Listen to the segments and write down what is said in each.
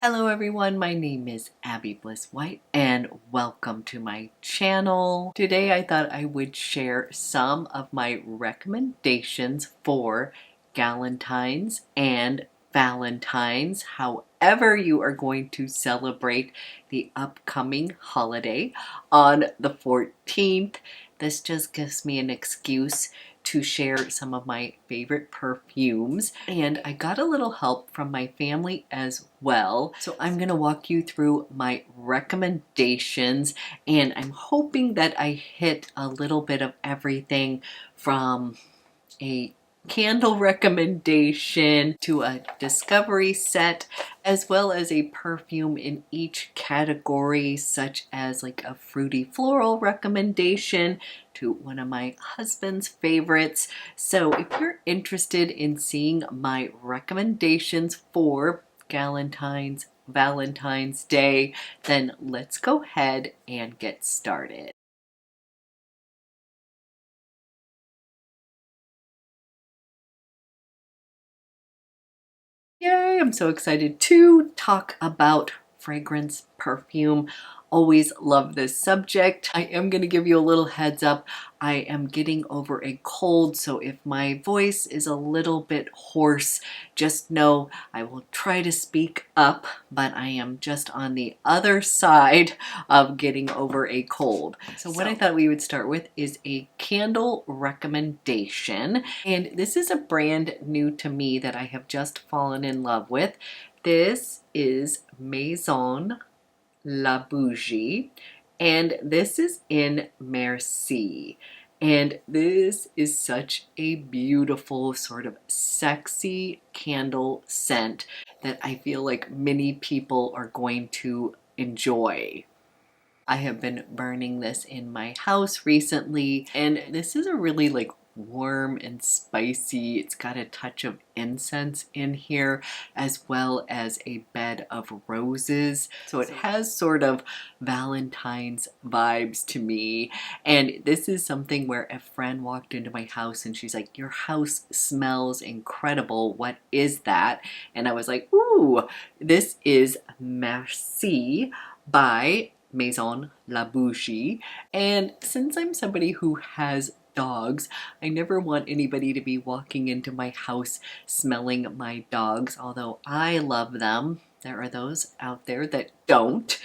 Hello everyone, my name is Abby Bliss White and welcome to my channel. Today I thought I would share some of my recommendations for Galentines and Valentines, however you are going to celebrate the upcoming holiday on the 14th. This just gives me an excuse to share some of my favorite perfumes, and I got a little help from my family as well. So I'm gonna walk you through my recommendations, and I'm hoping that I hit a little bit of everything from a candle recommendation to a discovery set, as well as a perfume in each category, such as like a fruity floral recommendation to one of my husband's favorites. So if you're interested in seeing my recommendations for Valentine's Day, then let's go ahead and get started. Yay, I'm so excited to talk about fragrance, perfume. Always love this subject. I am going to give you a little heads up. I am getting over a cold, so if my voice is a little bit hoarse, just know I will try to speak up, but I am just on the other side of getting over a cold. So what I thought we would start with is a candle recommendation. And this is a brand new to me that I have just fallen in love with. This is Maison La Bougie, and this is in Merci. And this is such a beautiful, sort of sexy candle scent that I feel like many people are going to enjoy. I have been burning this in my house recently, and this is a really like warm and spicy. It's got a touch of incense in here, as well as a bed of roses. So it has sort of Valentine's vibes to me. And this is something where a friend walked into my house and she's like, "Your house smells incredible. What is that?" And I was like, "Ooh, this is Merci by Maison La Bougie." And since I'm somebody who has dogs, I never want anybody to be walking into my house smelling my dogs, although I love them. There are those out there that don't.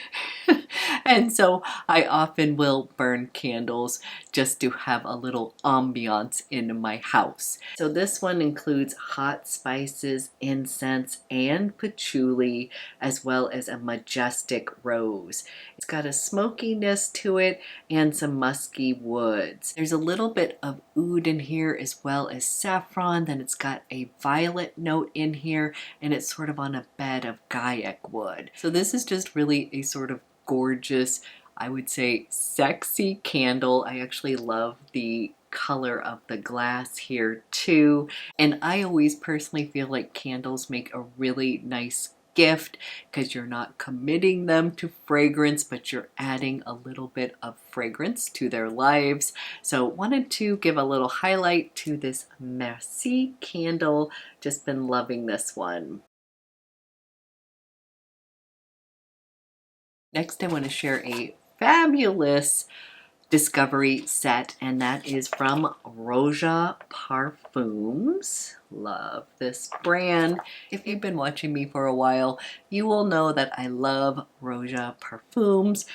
And so I often will burn candles just to have a little ambiance in my house. So this one includes hot spices, incense, and patchouli, as well as a majestic rose. It's got a smokiness to it and some musky woods. There's a little bit of oud in here as well as saffron. Then it's got a violet note in here, and it's sort of on a bed of gaiac wood. So this is just really a sort of gorgeous, I would say sexy candle. I actually love the color of the glass here too. And I always personally feel like candles make a really nice gift because you're not committing them to fragrance, but you're adding a little bit of fragrance to their lives. So wanted to give a little highlight to this Merci candle. Just been loving this one. Next, I want to share a fabulous discovery set, and that is from Roja Parfums. Love this brand. If you've been watching me for a while, you will know that I love Roja Parfums.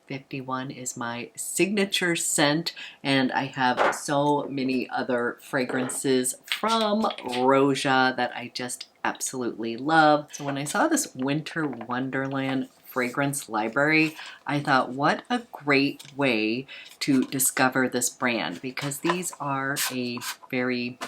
51 is my signature scent, and I have so many other fragrances from Roja that I just absolutely love. So when I saw this Winter Wonderland fragrance library, I thought, what a great way to discover this brand, because these are a very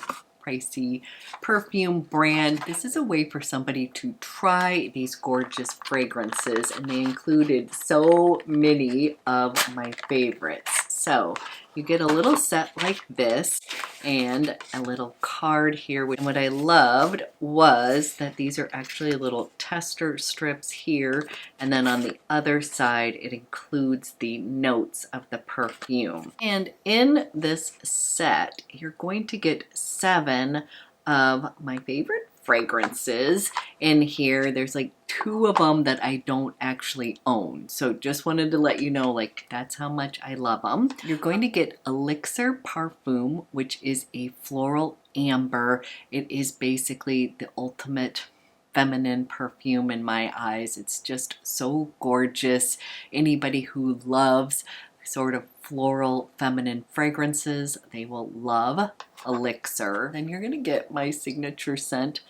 pricey perfume brand. This is a way for somebody to try these gorgeous fragrances, and they included so many of my favorites. So you get a little set like this and a little card here. And what I loved was that these are actually little tester strips here, and then on the other side it includes the notes of the perfume. And in this set you're going to get 7 of my favorite fragrances in here. There's like 2 of them that I don't actually own. So just wanted to let you know, like, that's how much I love them. You're going to get Elixir Parfum, which is a floral amber. It is basically the ultimate feminine perfume in my eyes. It's just so gorgeous. Anybody who loves sort of floral feminine fragrances, they will love Elixir. Then you're gonna get my signature scent,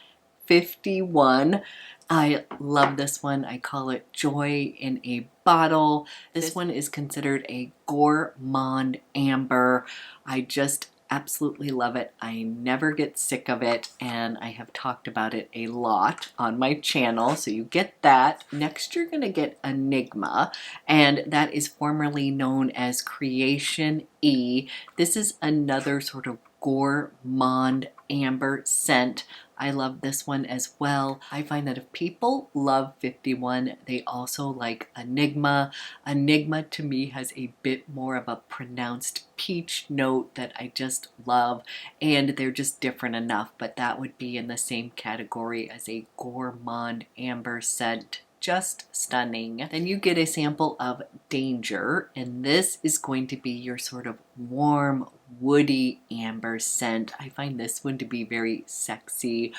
51. I love this one. I call it Joy in a Bottle. This one is considered a gourmand amber. I just absolutely love it. I never get sick of it, and I have talked about it a lot on my channel, so you get that. Next, you're gonna get Enigma, and that is formerly known as Creation E. This is another sort of gourmand amber scent. I love this one as well. I find that if people love 51, they also like Enigma. Enigma to me has a bit more of a pronounced peach note that I just love, and they're just different enough, but that would be in the same category as a gourmand amber scent. Just stunning. Then you get a sample of Danger, and this is going to be your sort of warm, woody amber scent. I find this one to be very sexy,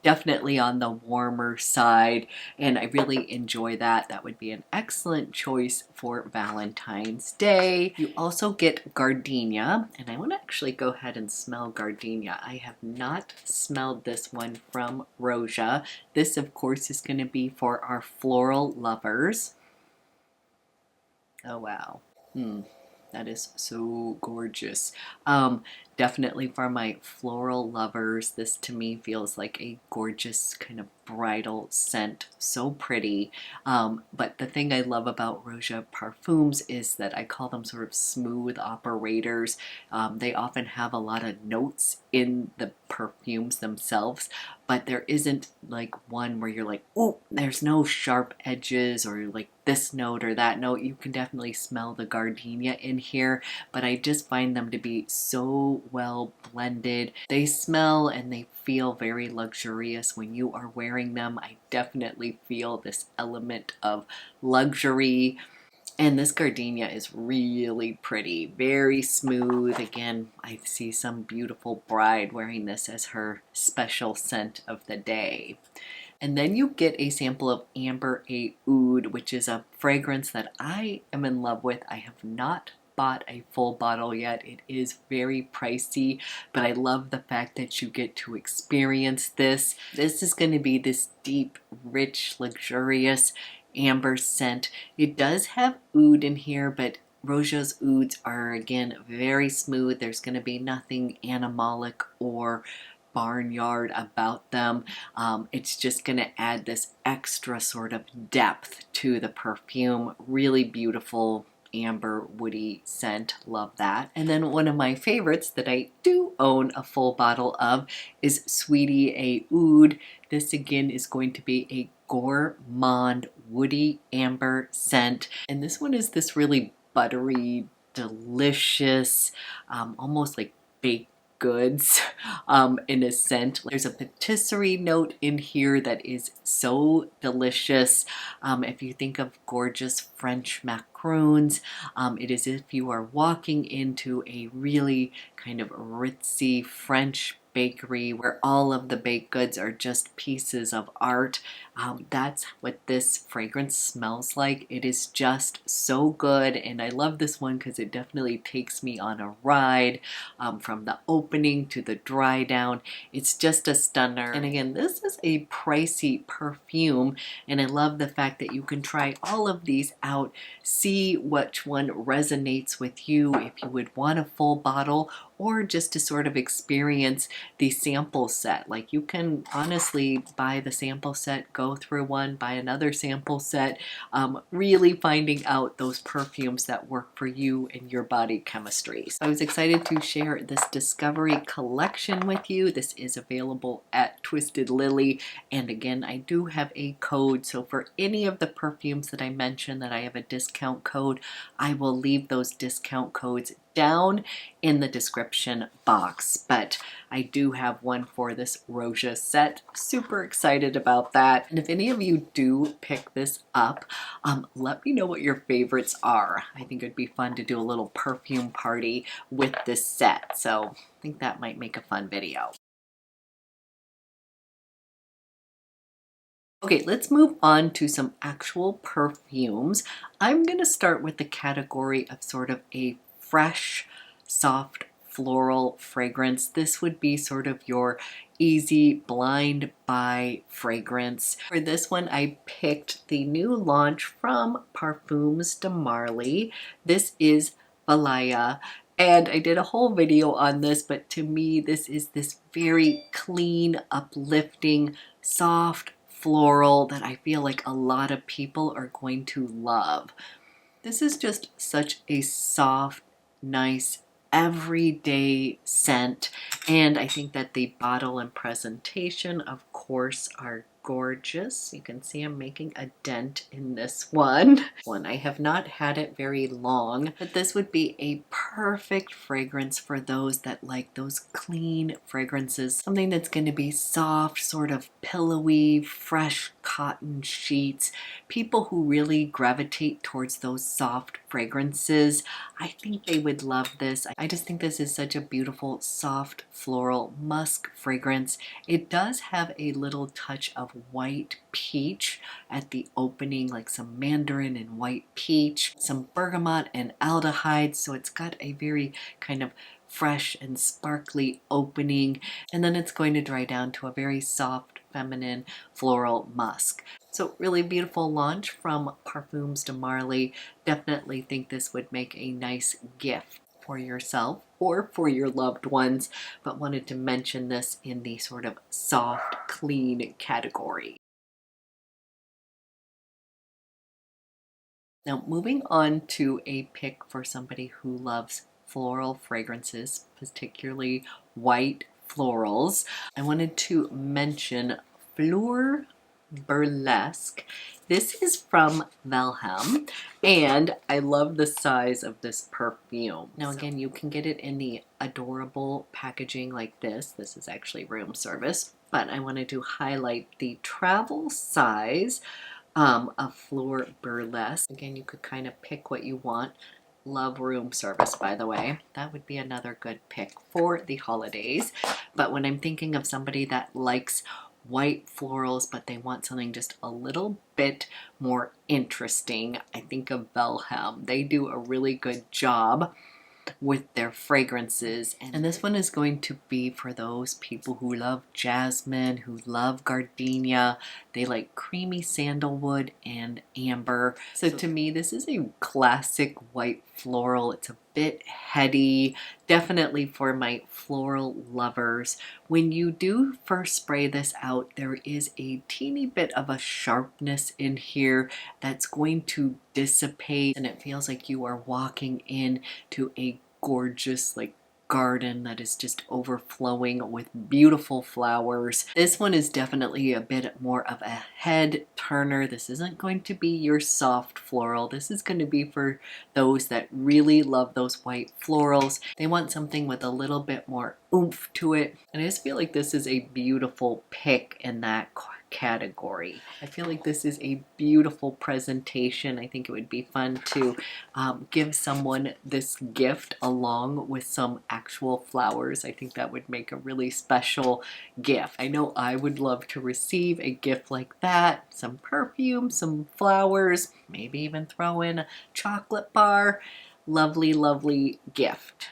definitely on the warmer side, and I really enjoy that. That would be an excellent choice for Valentine's Day. You also get Gardenia, and I want to actually go ahead and smell Gardenia. I have not smelled this one from Roja. This, of course, is going to be for our floral lovers. Oh, wow. That is so gorgeous. Definitely for my floral lovers, this to me feels like a gorgeous kind of bridal scent. So pretty. But the thing I love about Roja Parfums is that I call them sort of smooth operators. They often have a lot of notes in the perfumes themselves, but there isn't like one where you're like, oh, there's no sharp edges or like this note or that note. You can definitely smell the gardenia in here, but I just find them to be so well blended. They smell and they feel very luxurious when you are wearing them. I definitely feel this element of luxury. And this gardenia is really pretty, very smooth. Again, I see some beautiful bride wearing this as her special scent of the day. And then you get a sample of Amber A Oud, which is a fragrance that I am in love with. I have not bought a full bottle yet. It is very pricey, but I love the fact that you get to experience this. This is going to be this deep, rich, luxurious amber scent. It does have oud in here, but Roja's ouds are again very smooth. There's going to be nothing animalic or barnyard about them. It's just going to add this extra sort of depth to the perfume. Really beautiful amber woody scent. Love that. And then one of my favorites that I do own a full bottle of is Sweetie A Oud. This again is going to be a gourmand woody amber scent, and this one is this really buttery, delicious, almost like baked goods in a scent. There's a patisserie note in here that is so delicious. If you think of gorgeous French macaroons, it is as if you are walking into a really kind of ritzy French bakery where all of the baked goods are just pieces of art. That's what this fragrance smells like. It is just so good, and I love this one because it definitely takes me on a ride from the opening to the dry down. It's just a stunner. And again, this is a pricey perfume, and I love the fact that you can try all of these out, see which one resonates with you if you would want a full bottle, or just to sort of experience the sample set. Like, you can honestly buy the sample set, go through one, buy another sample set, really finding out those perfumes that work for you and your body chemistry. So I was excited to share this Discovery collection with you. This is available at Twisted Lily, and again, I do have a code, so for any of the perfumes that I mentioned that I have a discount code, I will leave those discount codes down in the description box. But I do have one for this Roja set. Super excited about that. And if any of you do pick this up, let me know what your favorites are. I think it'd be fun to do a little perfume party with this set. So I think that might make a fun video. Okay, let's move on to some actual perfumes. I'm going to start with the category of sort of a fresh, soft, floral fragrance. This would be sort of your easy blind buy fragrance. For this one, I picked the new launch from Parfums de Marly. This is Valaya. And I did a whole video on this, but to me, this is this very clean, uplifting, soft, floral that I feel like a lot of people are going to love. This is just such a soft, nice, everyday scent, and I think that the bottle and presentation, of course, are gorgeous. You can see I'm making a dent in this one. I have not had it very long, but this would be a perfect fragrance for those that like those clean fragrances. Something that's going to be soft, sort of pillowy, fresh cotton sheets. People who really gravitate towards those soft fragrances, I think they would love this. I just think this is such a beautiful, soft, floral musk fragrance. It does have a little touch of white peach at the opening, like some mandarin and white peach, some bergamot and aldehyde, so it's got a very kind of fresh and sparkly opening, and then it's going to dry down to a very soft, feminine, floral musk. So really beautiful launch from Parfums de Marly. Definitely think this would make a nice gift for yourself or for your loved ones, but wanted to mention this in the sort of soft, clean category. Now moving on to a pick for somebody who loves floral fragrances, particularly white florals. I wanted to mention Fleur Burlesque. This is from Beckham, and I love the size of this perfume. Now again, you can get it in the adorable packaging like this. This is actually room service, but I wanted to highlight the travel size of Fleur Burlesque. Again, you could kind of pick what you want. Love room service, by the way. That would be another good pick for the holidays. But when I'm thinking of somebody that likes white florals, but they want something just a little bit more interesting, I think of Beckham. They do a really good job with their fragrances, and this one is going to be for those people who love jasmine, who love gardenia. They like creamy sandalwood and amber. So to me, this is a classic white floral. It's a bit heady, definitely for my floral lovers. When you do first spray this out, there is a teeny bit of a sharpness in here that's going to dissipate, and it feels like you are walking into a gorgeous like garden that is just overflowing with beautiful flowers. This one is definitely a bit more of a head turner. This isn't going to be your soft floral. This is going to be for those that really love those white florals. They want something with a little bit more oomph to it, and I just feel like this is a beautiful pick in that category. I feel like this is a beautiful presentation. I think it would be fun to give someone this gift along with some actual flowers. I think that would make a really special gift. I know I would love to receive a gift like that. Some perfume, some flowers, maybe even throw in a chocolate bar. Lovely, lovely gift.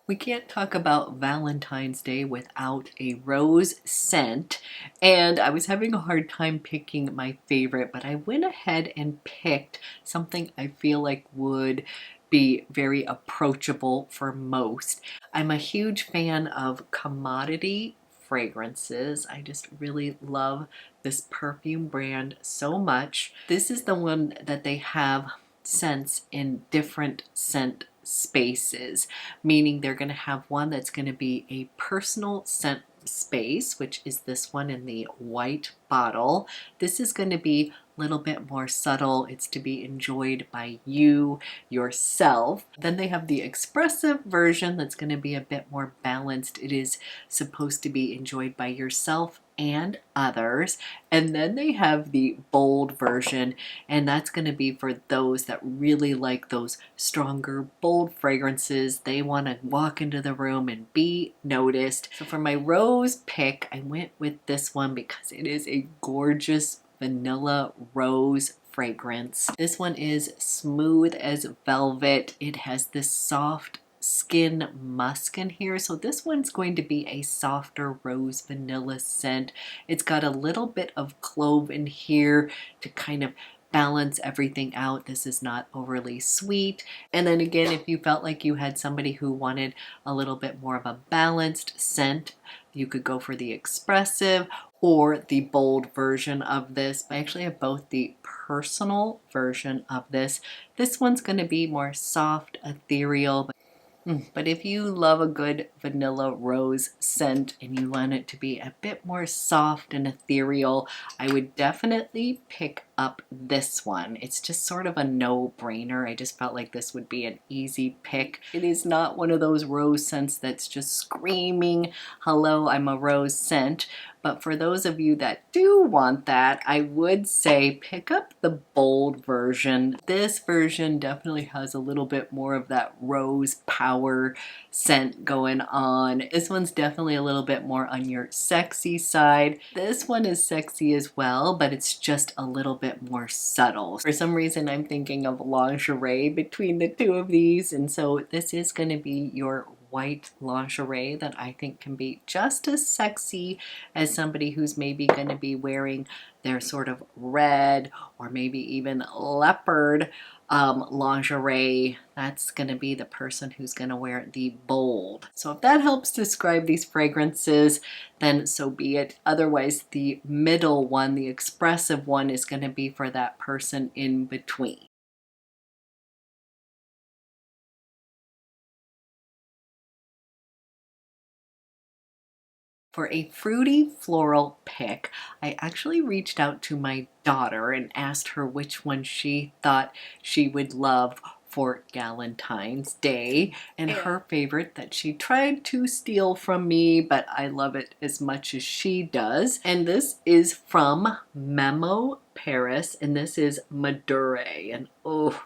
We can't talk about Valentine's Day without a rose scent, and I was having a hard time picking my favorite, but I went ahead and picked something I feel like would be very approachable for most. I'm a huge fan of commodity fragrances. I just really love this perfume brand so much. This is the one that they have scents in different scent spaces, meaning they're going to have one that's going to be a personal scent space, which is this one in the white bottle. This is going to be little bit more subtle. It's to be enjoyed by you yourself. Then they have the expressive version that's going to be a bit more balanced. It is supposed to be enjoyed by yourself and others. And then they have the bold version, and that's going to be for those that really like those stronger, bold fragrances. They want to walk into the room and be noticed. So for my rose pick, I went with this one because it is a gorgeous vanilla rose fragrance. This one is smooth as velvet. It has this soft skin musk in here. So this one's going to be a softer rose vanilla scent. It's got a little bit of clove in here to kind of balance everything out. This is not overly sweet. And then again, if you felt like you had somebody who wanted a little bit more of a balanced scent, you could go for the expressive or the bold version of this. I actually have both the personal version of this. This one's going to be more soft, ethereal. But if you love a good vanilla rose scent and you want it to be a bit more soft and ethereal, I would definitely pick up this one. It's just sort of a no-brainer. I just felt like this would be an easy pick. It is not one of those rose scents that's just screaming, hello, I'm a rose scent. But for those of you that do want that, I would say pick up the bold version. This version definitely has a little bit more of that rose power scent going on. This one's definitely a little bit more on your sexy side. This one is sexy as well, but it's just a little bit more subtle. For some reason, I'm thinking of lingerie between the two of these, and so this is going to be your white lingerie that I think can be just as sexy as somebody who's maybe going to be wearing their sort of red or maybe even leopard lingerie. That's going to be the person who's going to wear the bold. So if that helps describe these fragrances, then so be it. Otherwise, the middle one, the expressive one, is going to be for that person in between. For a fruity floral pick, I actually reached out to my daughter and asked her which one she thought she would love for Galentine's Day, and her favorite that she tried to steal from me, but I love it as much as she does. And this is from Memo Paris, and this is Madurai. And oh,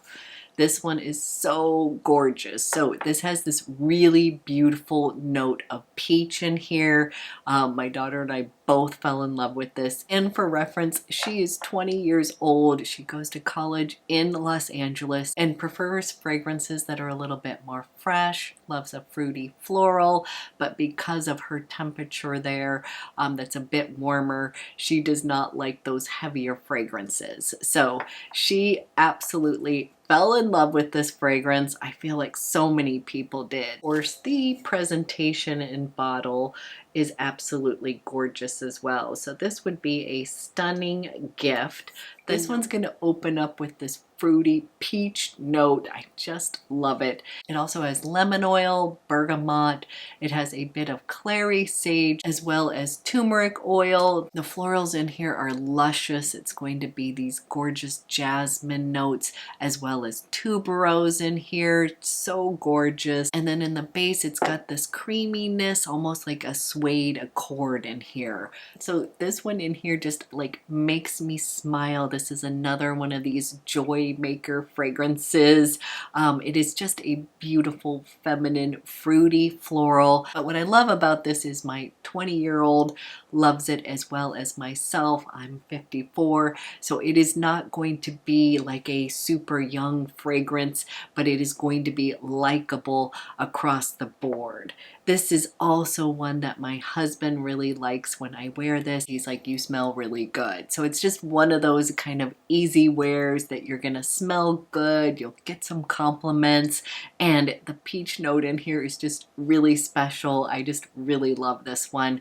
this one is so gorgeous. So this has this really beautiful note of peach in here. My daughter and I both fell in love with this. And for reference, she is 20 years old. She goes to college in Los Angeles and prefers fragrances that are a little bit more fresh, loves a fruity floral, but because of her temperature there, that's a bit warmer, she does not like those heavier fragrances. So she absolutely fell in love with this fragrance. I feel like so many people did. Of course, the presentation and bottle is absolutely gorgeous as well. So this would be a stunning gift. This one's going to open up with this fruity peach note. I just love it. It also has lemon oil, bergamot. It has a bit of clary sage as well as turmeric oil. The florals in here are luscious. It's going to be these gorgeous jasmine notes as well as tuberose in here. It's so gorgeous. And then in the base, it's got this creaminess, almost like a suede accord in here. So this one in here just like makes me smile. This is another one of these joy maker fragrances. It is just a beautiful, feminine, fruity floral. But what I love about this is my 20-year-old loves it as well as myself. I'm 54, so it is not going to be like a super young fragrance, but it is going to be likable across the board. This is also one that my husband really likes. When I wear this, he's like, you smell really good. So it's just one of those kind of easy wears that you're gonna smell good, you'll get some compliments, and the peach note in here is just really special. I just really love this one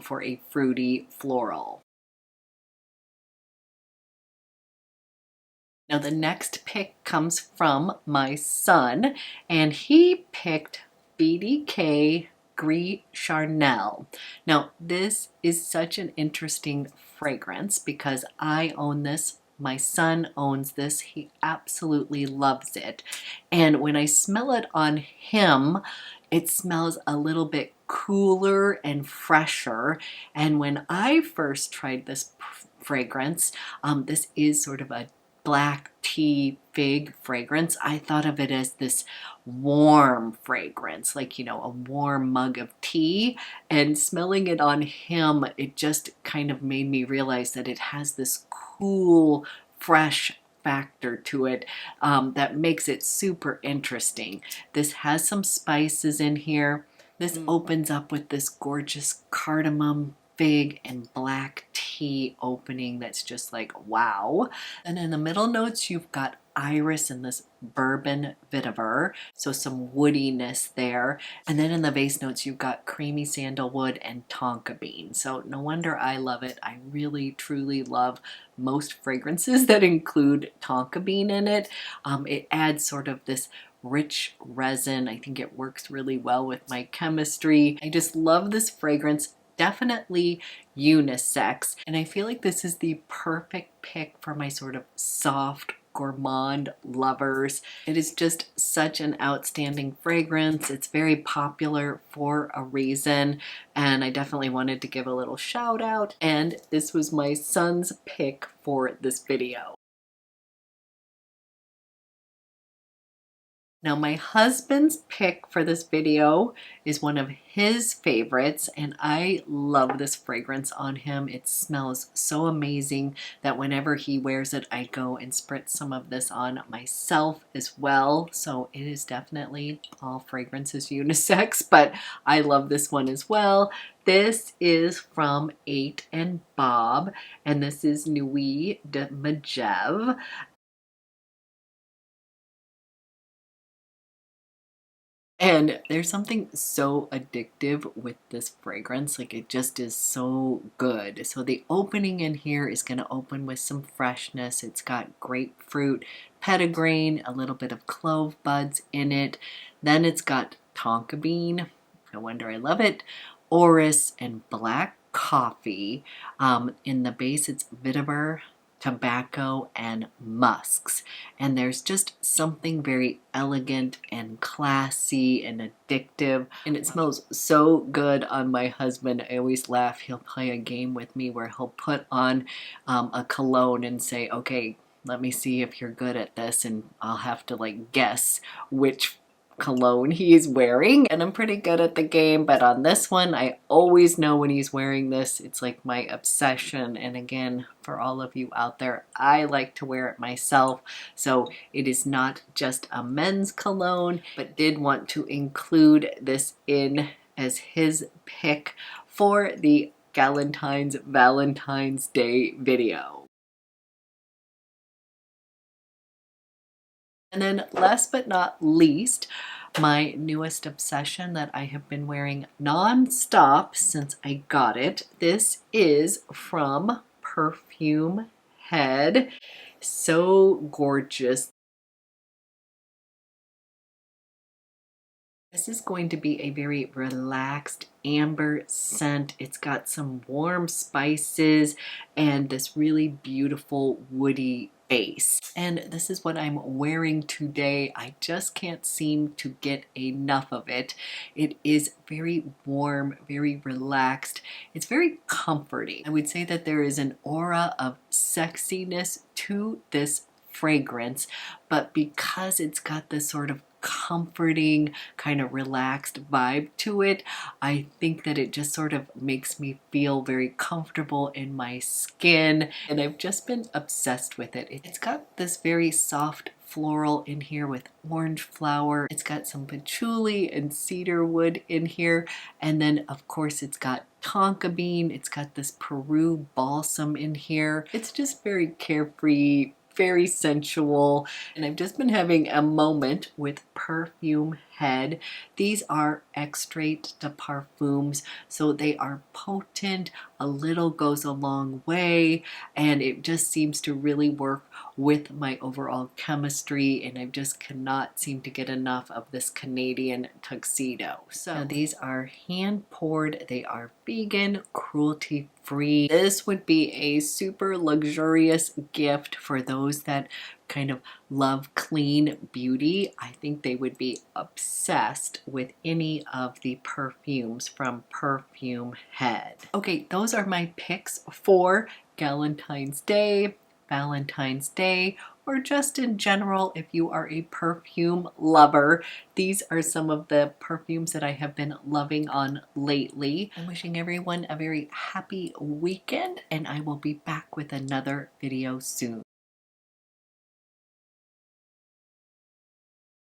for a fruity floral. Now the next pick comes from my son, and he picked BDK Gris Charnel. Now this is such an interesting fragrance because I own this My son owns this. He absolutely loves it. And when I smell it on him, it smells a little bit cooler and fresher. And when I first tried this fragrance, this is sort of a black tea fig fragrance. I thought of it as this warm fragrance, like, you know, a warm mug of tea. And smelling it on him, it just kind of made me realize that it has this cool, fresh factor to it that makes it super interesting. This has some spices in here. This opens up with this gorgeous cardamom, fig, and black tea opening that's just like wow. And in the middle notes, you've got iris and this bourbon vetiver, so some woodiness there. And then in the base notes, you've got creamy sandalwood and tonka bean. So no wonder I love it. I really, truly love most fragrances that include tonka bean in it. It adds sort of this rich resin. I think it works really well with my chemistry. I just love this fragrance. Definitely unisex, and I feel like this is the perfect pick for my sort of soft gourmand lovers. It is just such an outstanding fragrance. It's very popular for a reason, and I definitely wanted to give a little shout out, and this was my son's pick for this video. Now, my husband's pick for this video is one of his favorites, and I love this fragrance on him. It smells so amazing that whenever he wears it, I go and spritz some of this on myself as well. So it is definitely all fragrances unisex, but I love this one as well. This is from 8 and Bob, and this is Nuit de Majev. And there's something so addictive with this fragrance, like it just is so good. So the opening in here is going to open with some freshness. It's got grapefruit, petitgrain, a little bit of clove buds in it. Then it's got tonka bean, no wonder I love it, orris, and black coffee. In the base it's vetiver, tobacco, and musks. And there's just something very elegant and classy and addictive, and it smells so good on my husband. I always laugh. He'll play a game with me where he'll put on a cologne and say, okay, let me see if you're good at this, and I'll have to like guess which cologne he's wearing, and I'm pretty good at the game, but on this one I always know when he's wearing this. It's like my obsession, and again, for all of you out there, I like to wear it myself, so it is not just a men's cologne, but did want to include this in as his pick for the Galentine's Valentine's Day video. And then last but not least, my newest obsession that I have been wearing non-stop since I got it. This is from Perfume Head. So gorgeous. This is going to be a very relaxed amber scent. It's got some warm spices and this really beautiful woody base. And this is what I'm wearing today. I just can't seem to get enough of it. It is very warm, very relaxed. It's very comforting. I would say that there is an aura of sexiness to this fragrance, but because it's got this sort of comforting, kind of relaxed vibe to it, I think that it just sort of makes me feel very comfortable in my skin, and I've just been obsessed with it. It's got this very soft floral in here with orange flower. It's got some patchouli and cedar wood in here, and then of course it's got tonka bean. It's got this Peru balsam in here. It's just very carefree, very sensual, and I've just been having a moment with Perfume Head. These are extrait de parfums, so they are potent. A little goes a long way, and it just seems to really work with my overall chemistry, and I just cannot seem to get enough of this Canadian tuxedo. So now these are hand poured, they are vegan, cruelty free. This would be a super luxurious gift for those that kind of love clean beauty. I think they would be obsessed with any of the perfumes from Perfume Head. Okay, those are my picks for Galentine's Day, Valentine's Day, or just in general if you are a perfume lover. These are some of the perfumes that I have been loving on lately. I'm wishing everyone a very happy weekend, and I will be back with another video soon.